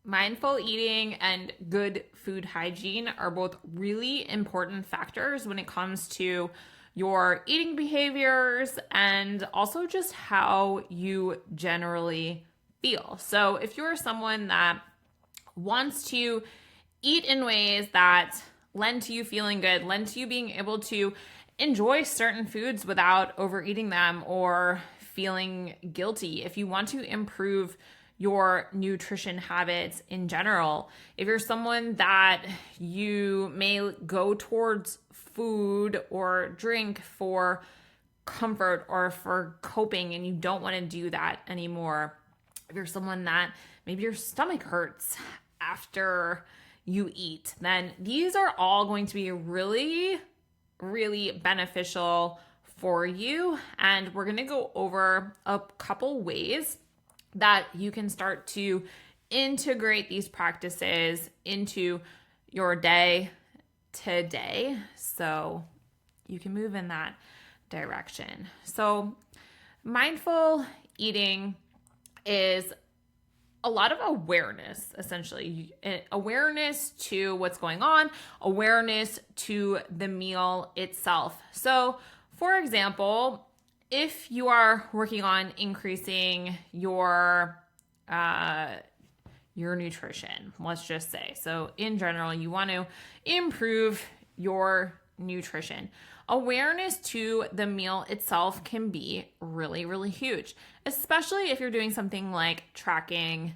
Mindful eating and good food hygiene are both really important factors when it comes to your eating behaviors and also just how you generally feel. So, if you're someone that wants to eat in ways that lend to you feeling good, lend to you being able to enjoy certain foods without overeating them or feeling guilty, if you want to improve your nutrition habits in general, if you're someone that you may go towards food or drink for comfort or for coping and you don't want to do that anymore, if you're someone that maybe your stomach hurts after you eat, then these are all going to be really, really beneficial for you. And we're going to go over a couple ways that you can start to integrate these practices into your day to day so you can move in that direction. So, mindful eating is a lot of awareness, essentially. Awareness to what's going on, awareness to the meal itself. So, for example, if you are working on increasing your nutrition, let's just say, so in general, you want to improve your nutrition. Awareness to the meal itself can be really, really huge, especially if you're doing something like tracking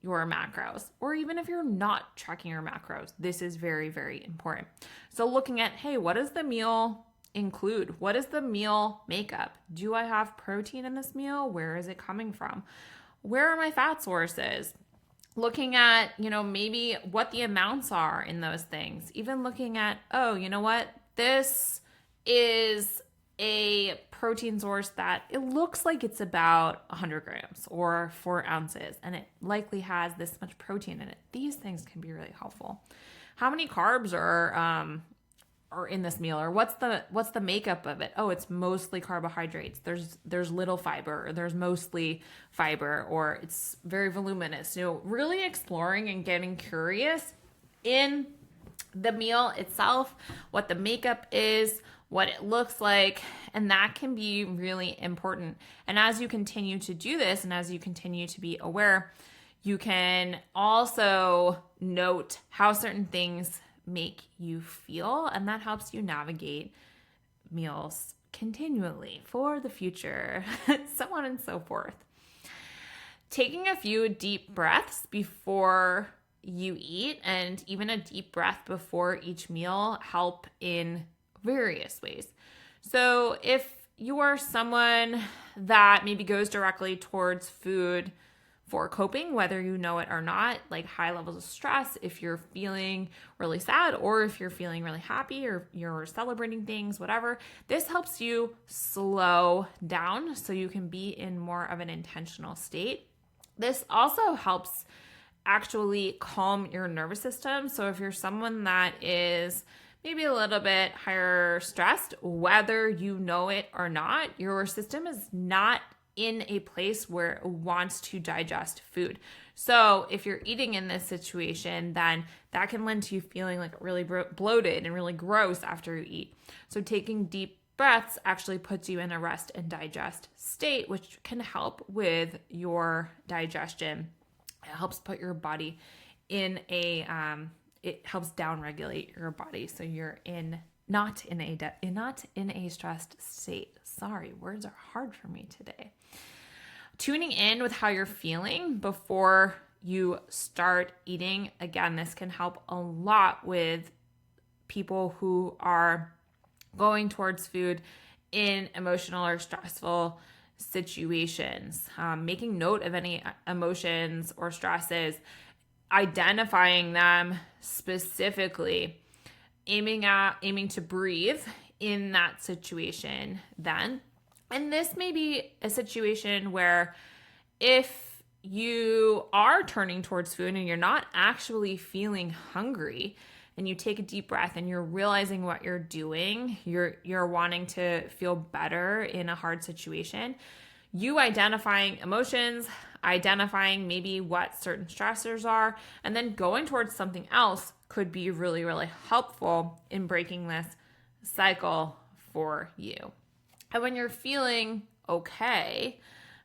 your macros, or even if you're not tracking your macros. This is very, very important. So looking at, hey, what does the meal include? What is the meal makeup? Do I have protein in this meal? Where is it coming from? Where are my fat sources? Looking at, maybe what the amounts are in those things. Even looking at, oh, you know what? This is a protein source that it looks like it's about 100 grams or 4 ounces, and it likely has this much protein in it. These things can be really helpful. How many carbs are in this meal, or what's the makeup of it? Oh, it's mostly carbohydrates. There's little fiber, or there's mostly fiber, or it's very voluminous. Really exploring and getting curious in the meal itself, what the makeup is, what it looks like, and that can be really important. And as you continue to do this, and as you continue to be aware, you can also note how certain things make you feel, and that helps you navigate meals continually for the future, so on and so forth. Taking a few deep breaths before you eat, and even a deep breath before each meal, help in various ways. So if you are someone that maybe goes directly towards food for coping, whether you know it or not, like high levels of stress, if you're feeling really sad or if you're feeling really happy or you're celebrating things, whatever, this helps you slow down so you can be in more of an intentional state. This also helps actually calm your nervous system. So if you're someone that is maybe a little bit higher stressed, whether you know it or not, your system is not in a place where it wants to digest food. So if you're eating in this situation, then that can lend to you feeling like really bloated and really gross after you eat. So taking deep breaths actually puts you in a rest and digest state, which can help with your digestion. It helps put your body in it helps downregulate your body, so you're not in a stressed state. Sorry, words are hard for me today. Tuning in with how you're feeling before you start eating. Again, this can help a lot with people who are going towards food in emotional or stressful situations. Making note of any emotions or stresses, identifying them specifically, aiming to breathe in that situation then. And this may be a situation where if you are turning towards food and you're not actually feeling hungry, and you take a deep breath and you're realizing what you're doing, you're wanting to feel better in a hard situation, you identifying emotions, identifying maybe what certain stressors are, and then going towards something else could be really, really helpful in breaking this cycle for you. And when you're feeling okay,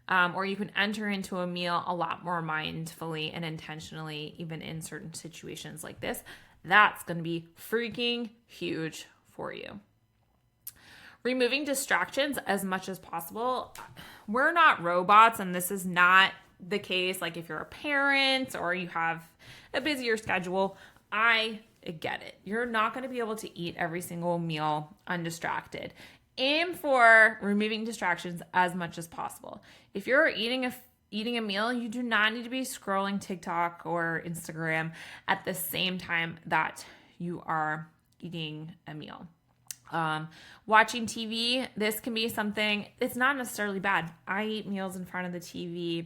or you can enter into a meal a lot more mindfully and intentionally, even in certain situations like this, that's going to be freaking huge for you. Removing distractions as much as possible. We're not robots, and this is not the case. Like if you're a parent or you have a busier schedule, I get it. You're not going to be able to eat every single meal undistracted. Aim for removing distractions as much as possible. If you're eating a meal, you do not need to be scrolling TikTok or Instagram at the same time that you are eating a meal. Watching TV, this can be something, it's not necessarily bad. I eat meals in front of the TV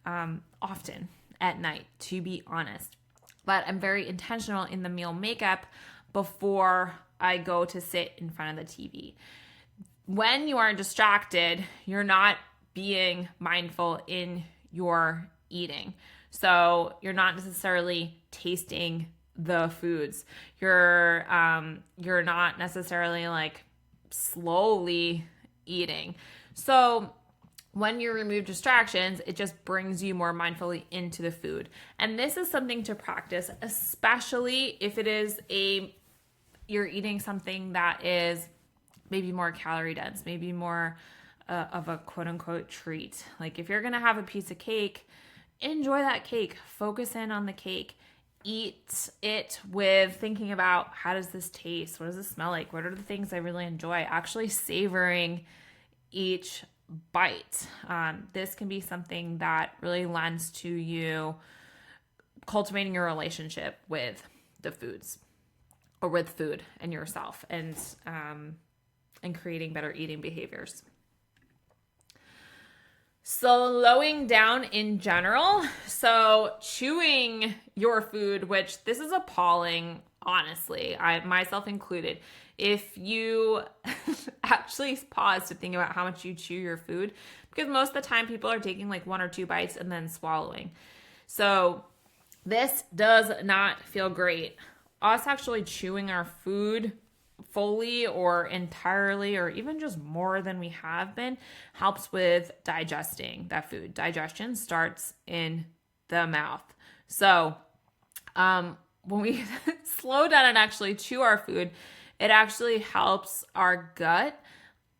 often at night, to be honest. But I'm very intentional in the meal makeup before I go to sit in front of the TV. When you are distracted, you're not being mindful in your eating. So you're not necessarily tasting the foods. You're not necessarily like slowly eating. So when you remove distractions, it just brings you more mindfully into the food. And this is something to practice, especially if it is you're eating something that is maybe more calorie dense, maybe more of a quote unquote treat. Like if you're going to have a piece of cake, enjoy that cake, focus in on the cake. Eat it with thinking about how does this taste? What does this smell like? What are the things I really enjoy? Actually savoring each bite. This can be something that really lends to you cultivating your relationship with the foods or with food and yourself and creating better eating behaviors. Slowing down in general. So chewing your food, which this is appalling, honestly, I myself included. If you actually pause to think about how much you chew your food, because most of the time people are taking like 1 or 2 bites and then swallowing. So this does not feel great. Us actually chewing our food fully or entirely or even just more than we have been helps with digesting that food. Digestion starts in the mouth. So when we slow down and actually chew our food, it actually helps our gut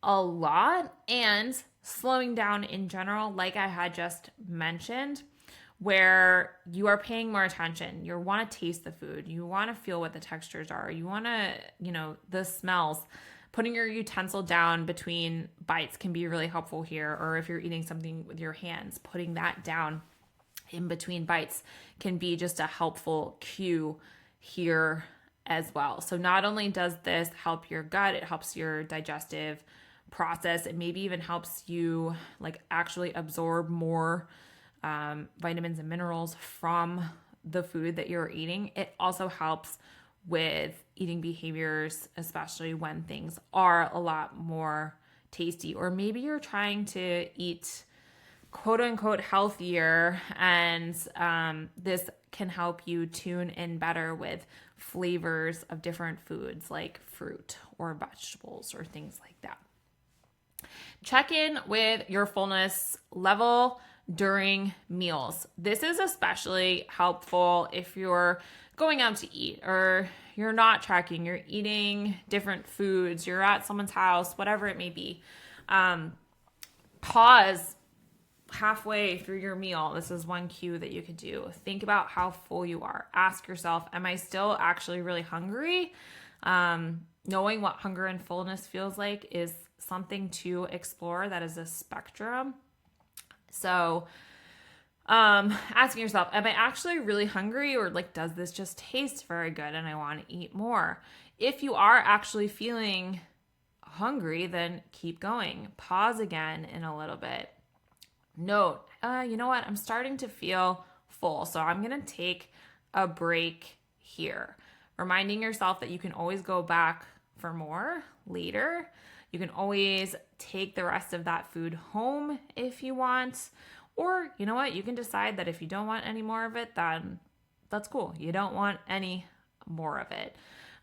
a lot. And slowing down in general, like I had just mentioned, where you are paying more attention. You want to taste the food. You want to feel what the textures are. You want to, the smells. Putting your utensil down between bites can be really helpful here. Or if you're eating something with your hands, putting that down in between bites can be just a helpful cue here as well. So not only does this help your gut, it helps your digestive process. It maybe even helps you like actually absorb more vitamins and minerals from the food that you're eating. It also helps with eating behaviors, especially when things are a lot more tasty, or maybe you're trying to eat quote unquote healthier, and this can help you tune in better with flavors of different foods like fruit or vegetables or things like that. Check in with your fullness level during meals. This is especially helpful if you're going out to eat or you're not tracking, you're eating different foods, you're at someone's house, whatever it may be. Pause halfway through your meal. This is one cue that you could do. Think about how full you are. Ask yourself, am I still actually really hungry? Knowing what hunger and fullness feels like is something to explore. That is a spectrum. So, asking yourself, am I actually really hungry, or like, does this just taste very good and I want to eat more? If you are actually feeling hungry, then keep going. Pause again in a little bit. Note, you know what? I'm starting to feel full, so I'm going to take a break here. Reminding yourself that you can always go back for more later. You can always take the rest of that food home if you want, Or you know what? You can decide that if you don't want any more of it, then that's cool. You don't want any more of it.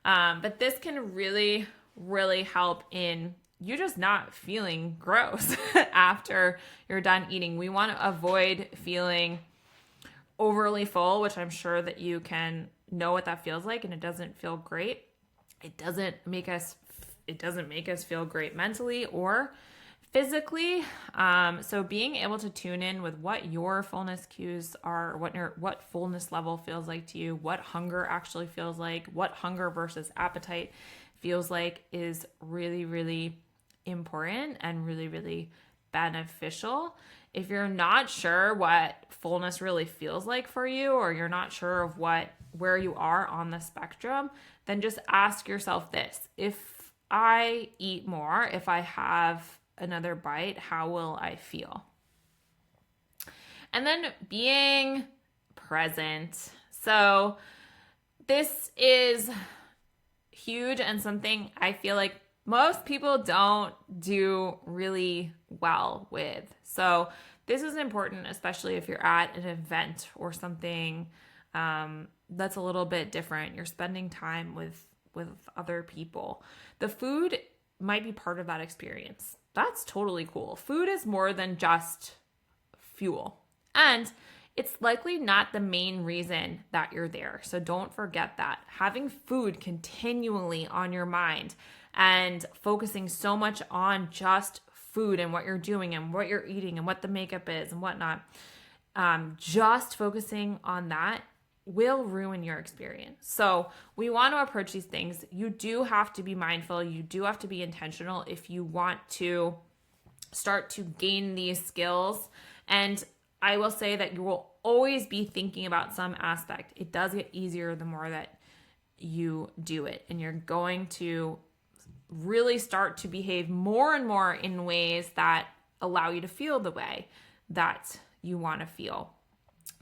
But this can really, really help in you just not feeling gross after you're done eating. We want to avoid feeling overly full, which I'm sure that you can know what that feels like, and it doesn't feel great. It doesn't make us feel great mentally or physically. So being able to tune in with what your fullness cues are, what fullness level feels like to you, what hunger actually feels like, what hunger versus appetite feels like is really, really important and really, really beneficial. If you're not sure what fullness really feels like for you, or you're not sure of where you are on the spectrum, then just ask yourself this: if I eat more, if I have another bite, how will I feel? And then being present. So this is huge and something I feel like most people don't do really well with. So this is important, especially if you're at an event or something that's a little bit different. You're spending time with other people. The food might be part of that experience. That's totally cool. Food is more than just fuel. And it's likely not the main reason that you're there. So don't forget that. Having food continually on your mind and focusing so much on just food and what you're doing and what you're eating and what the makeup is and whatnot, just focusing on that will ruin your experience. So we want to approach these things. You do have to be mindful. You do have to be intentional if you want to start to gain these skills. And I will say that you will always be thinking about some aspect. It does get easier the more that you do it. And you're going to really start to behave more and more in ways that allow you to feel the way that you want to feel.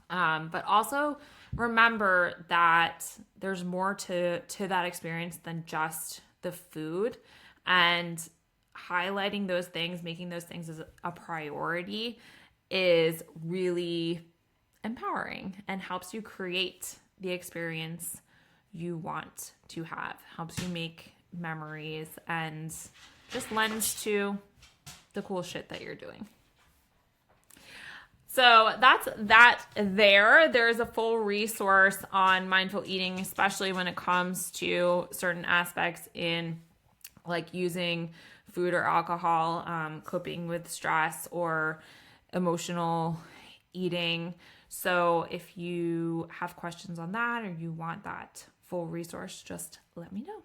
But also remember that there's more to that experience than just the food, and highlighting those things, making those things as a priority is really empowering and helps you create the experience you want to have, helps you make memories, and just lends to the cool shit that you're doing. So that's that there. There's a full resource on mindful eating, especially when it comes to certain aspects in like using food or alcohol, coping with stress or emotional eating. So if you have questions on that or you want that full resource, just let me know.